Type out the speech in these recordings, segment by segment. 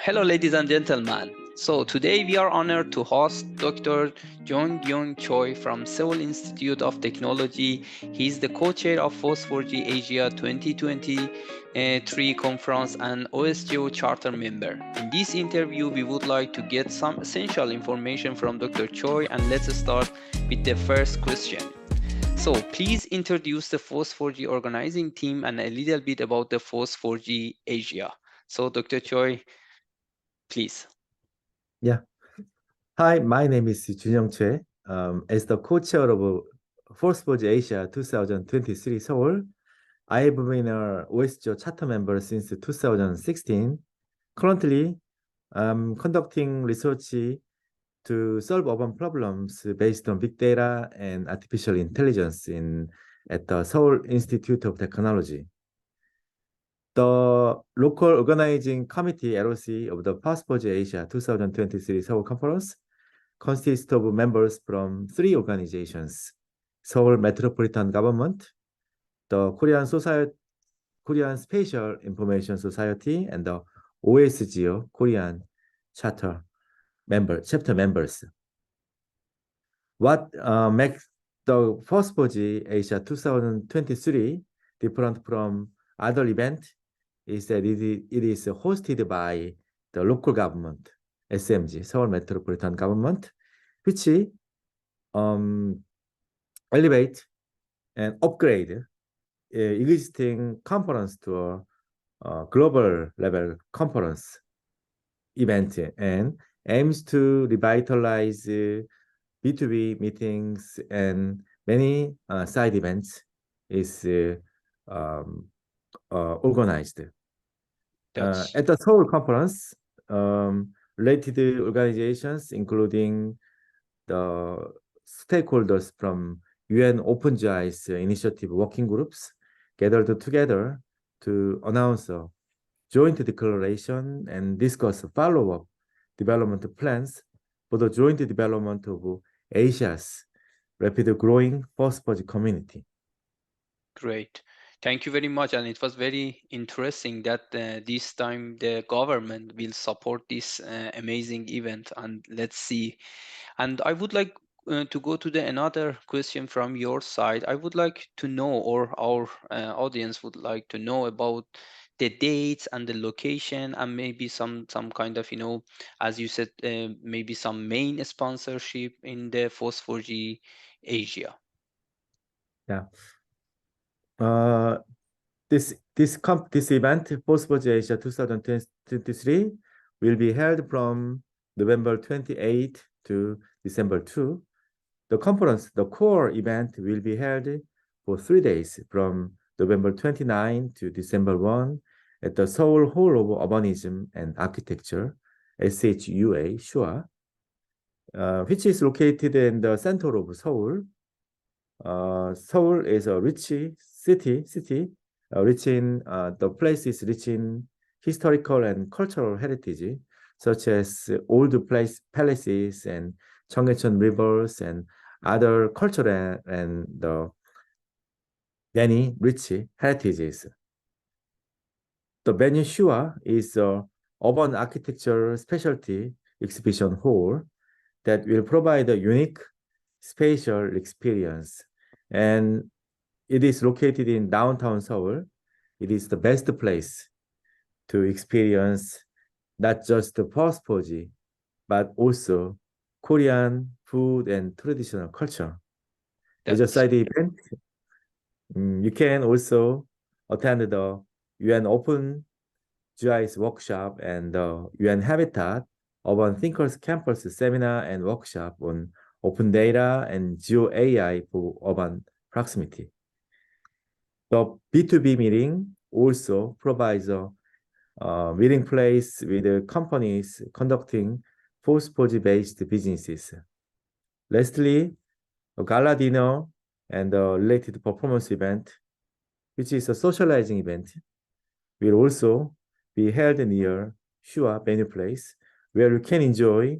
Hello, ladies and gentlemen. So today we are honored to host Dr. Jong Choi from Seoul Institute of Technology. He's the co-chair of FOSS4G Asia 2023 conference and OSGeo charter member. In this interview, we would like to get some essential information from Dr. Choi, and let's start with the first question. So please introduce the FOSS4G organizing team and a little bit about the FOSS4G Asia. So Dr. Choi, please. Yeah. Hi, my name is Seong-daero. As the co-chair of FOSS4G Asia 2023 Seoul, I have been a OSGeo charter member since 2016. Currently, I'm conducting research to solve urban problems based on big data and artificial intelligence at the Seoul Institute of Technology. The local organizing committee LOC of the FOSS4G Asia 2023 Seoul Conference consists of members from three organizations: Seoul Metropolitan Government, the Korean Spatial Information Society, and the OSGeo Korean chapter members. What makes the FOSS4G Asia 2023 different from other events is that it is hosted by the local government, SMG, Seoul Metropolitan Government, which elevate and upgrade existing conference to a global level conference event and aims to revitalize B2B meetings and many side events is organized. At the Seoul conference, related organizations, including the stakeholders from UN OpenGIS initiative working groups, gathered together to announce a joint declaration and discuss follow-up development plans for the joint development of Asia's rapid growing FOSS4G community. Great. Thank you very much. And it was very interesting that this time the government will support this amazing event. And let's see. And I would like to go to another question from your side. I would like to know, or our audience would like to know about the dates and the location, and maybe some kind of, as you said, maybe some main sponsorship in the FOSS4G Asia. Yeah. This event, FOSS4G Asia 2023, will be held from November 28 to December 2. The conference, the core event, will be held for 3 days from November 29 to December 1 at the Seoul Hall of Urbanism and Architecture, SHUA, which is located in the center of Seoul. Seoul is a rich city, rich in the place is rich in historical and cultural heritage, such as old palaces and Cheonggyecheon rivers and other cultural and the many rich heritages. The venue SHUA is a urban architecture specialty exhibition hall that will provide a unique spatial experience, and it is located in downtown Seoul. It is the best place to experience not just the FOSS4G, but also Korean food and traditional culture. As a side event, you can also attend the UN Open GIS workshop and the UN Habitat Urban Thinkers Campus seminar and workshop on open data and geo AI for urban proximity. The B2B meeting also provides a meeting place with companies conducting FOSS4G based businesses. Lastly, a gala dinner and a related performance event, which is a socializing event, will also be held near SHUA venue place, where you can enjoy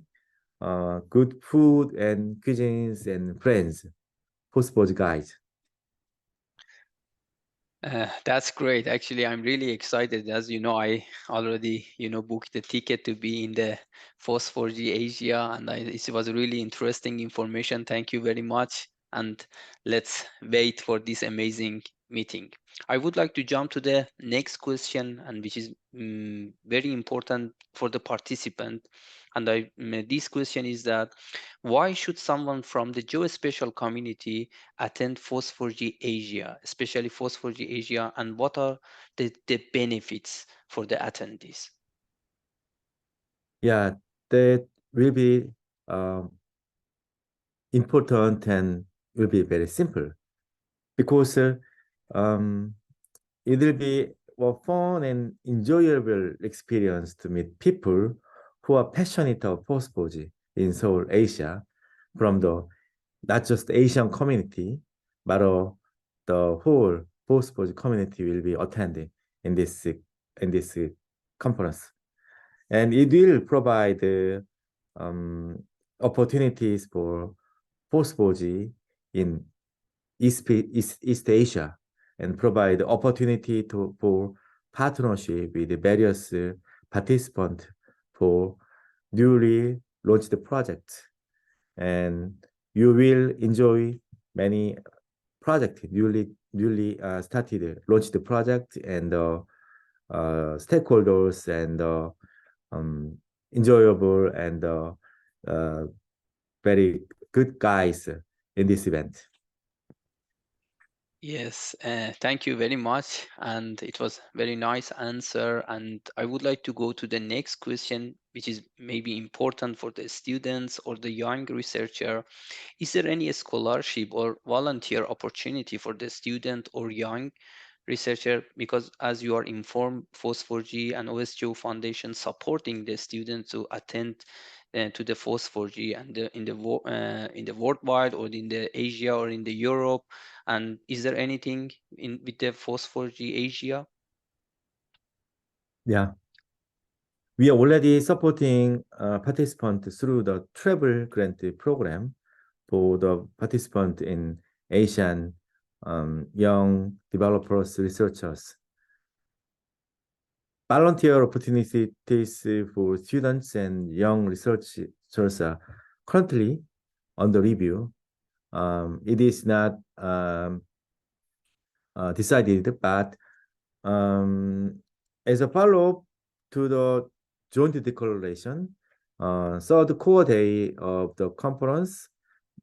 good food and cuisines and friends, FOSS4G guides. That's great. Actually, I'm really excited. As you know, I already, booked the ticket to be in the FOSS4G Asia, and it was really interesting information. Thank you very much. And let's wait for this amazing meeting. I would like to jump to the next question, and which is very important for the participant. And this question is that why should someone from the geospatial community attend FOSS4G Asia, especially FOSS4G Asia, and what are the benefits for the attendees? Yeah, that will be um, important and will be very simple because um, it will be a fun and enjoyable experience to meet people who are passionate about post-4G in Seoul, Asia, from the not just Asian community, but the whole post-4G community will be attending in this conference, and it will provide um, opportunities for post-4G in East Asia and provide opportunity for partnership with the various participants for newly launched projects. And you will enjoy many projects, newly started, launched project and stakeholders and um, enjoyable and uh, very good guys in this event. Yes, thank you very much. And it was very nice answer. And I would like to go to the next question, which is maybe important for the students or the young researcher. Is there any scholarship or volunteer opportunity for the student or young researcher? Because as you are informed, FOSS4G and OSGeo Foundation supporting the students to attend to the FOSS4G and in the worldwide or in the Asia or in the Europe. And is there anything in with the FOSS4G Asia? Yeah, we are already supporting participants through the travel grant program for the participant in Asian young developers researchers. Volunteer opportunities for students and young researchers are currently under review. It is not decided, but as a follow-up to the joint declaration, third core day of the conference,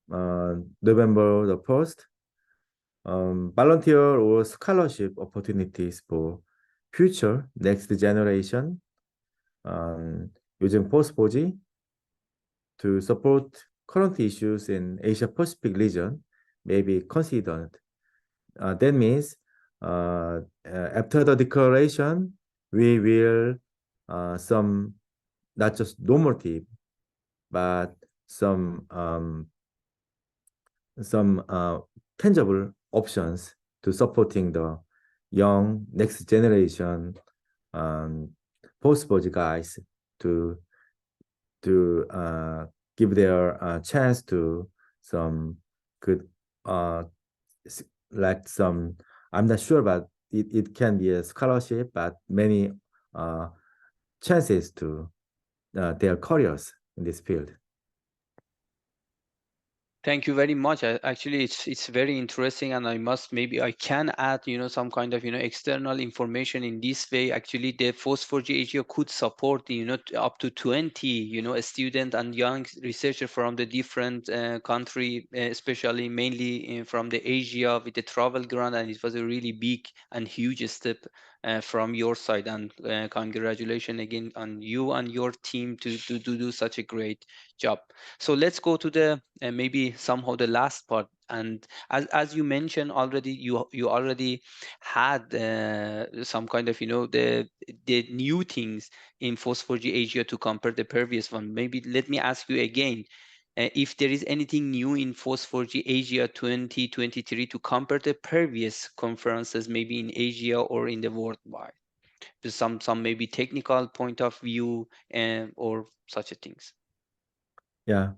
November the 1st, volunteer or scholarship opportunities for future next generation using FOSS4G to support current issues in Asia Pacific region may be considered. That means after the declaration, we will some not just normative, but some tangible options to supporting the young next generation post-4G guys to give their chance to some good like some, I'm not sure, but it can be a scholarship, but many chances to their careers in this field. Thank you very much. Actually, it's very interesting, and maybe I can add, some kind of, external information in this way. Actually, the FOSS4G Asia could support, up to 20, a student and young researcher from the different country, especially mainly from the Asia with the travel grant, and it was a really big and huge step from your side. And congratulations again on you and your team to do such a great job. So let's go to the maybe somehow the last part. And as you mentioned already, you already had some kind of the new things in FOSS4G Asia to compare the previous one. Maybe let me ask you again. If there is anything new in FOSS4G Asia 2023 to compare the previous conferences, maybe in Asia or in the worldwide, just some maybe technical point of view or such a things. Yeah,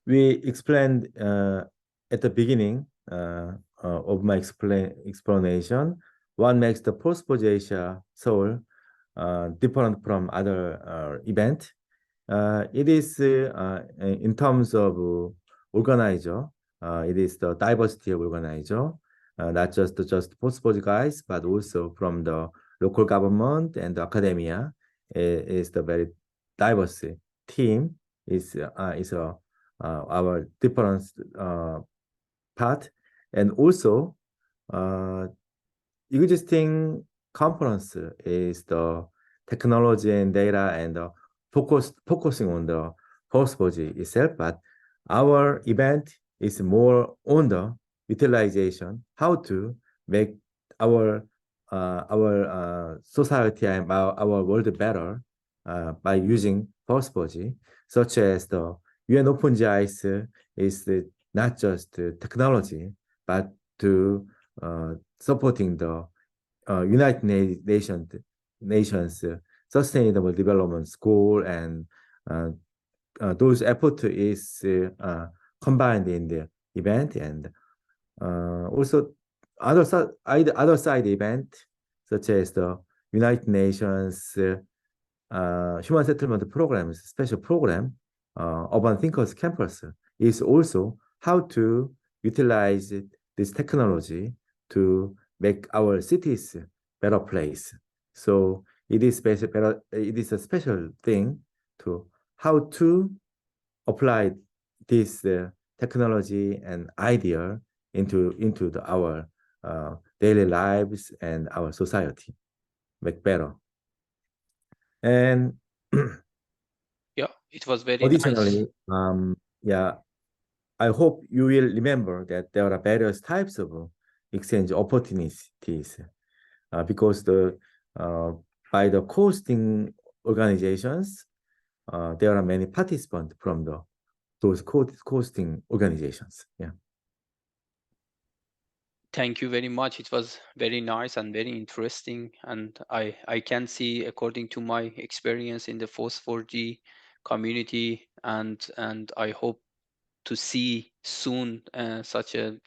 we explained at the beginning of my explanation what makes the FOSS4G Asia Seoul different from other event. It is in terms of organizer. It is the diversity of organizer, not just FOSS4G guys, but also from the local government and the academia. It is the very diverse team. Is our different part, and also existing conference is the technology and data and focusing on the FOSS4G itself, but our event is more on the utilization, how to make our society and our world better by using FOSS4G, such as the UN OpenGIS is not just technology, but to supporting the United Nations Sustainable Development Goal, and those efforts is combined in the event, and also other side event such as the United Nations Human Settlement Programs special program, Urban Thinkers Campus, is also how to utilize this technology to make our cities better place. So it is a special thing to how to apply this technology and idea into our daily lives and our society, make better. And Yeah, it was very additionally, nice. I hope you will remember that there are various types of exchange opportunities because by the hosting organizations, there are many participants from those hosting organizations. Yeah. Thank you very much. It was very nice and very interesting. And I can see, according to my experience in the FOSS4G community, and I hope to see soon such a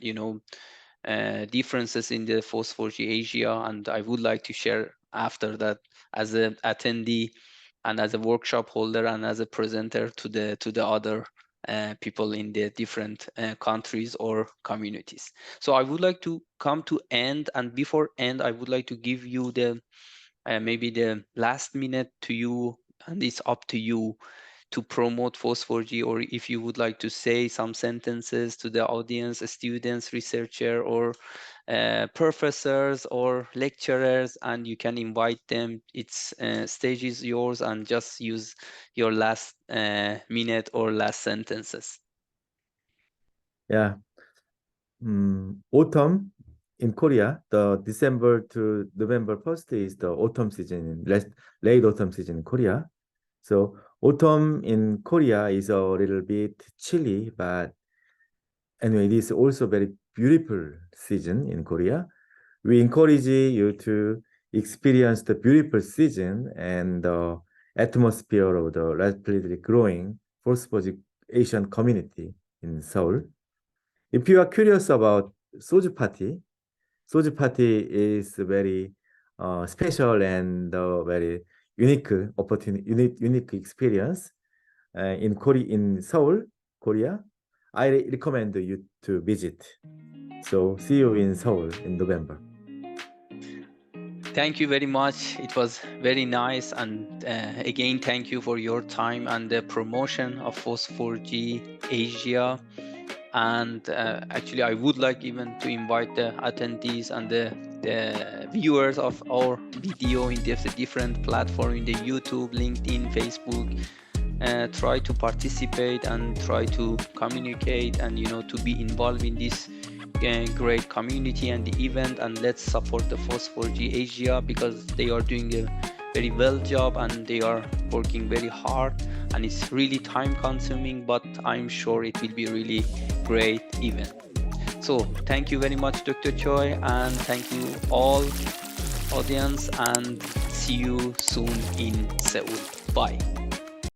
differences in the FOSS4G Asia, and I would like to share after that as an attendee and as a workshop holder and as a presenter to the other people in the different countries or communities. So I would like to come to end, and before end, I would like to give you the maybe the last minute to you, and it's up to you to promote FOSS4G, or if you would like to say some sentences to the audience, students, researcher, or professors or lecturers, and you can invite them. Its stage is yours, and just use your last minute or last sentences. Yeah. Autumn in Korea, the December to November 1st is the autumn season, late autumn season in Korea. So autumn in Korea is a little bit chilly, but anyway, it is also very beautiful season in Korea. We encourage you to experience the beautiful season and the atmosphere of the rapidly growing FOSS4G Asian community in Seoul. If you are curious about Soju Party is very special and very unique opportunity, unique experience in Seoul, Korea. I recommend you to visit. So see you in Seoul in November. Thank you very much. It was very nice, and again, thank you for your time and the promotion of FOSS4G Asia. And actually, I would like even to invite the attendees and the viewers of our video in the different platforms, in the YouTube, LinkedIn, Facebook. Try to participate and try to communicate, and to be involved in this great community and the event. And let's support the FOSS4G Asia, because they are doing a very well job and they are working very hard, and it's really time consuming, but I'm sure it will be really great event. So thank you very much, Dr. Choi, and thank you all audience, and see you soon in Seoul. Bye.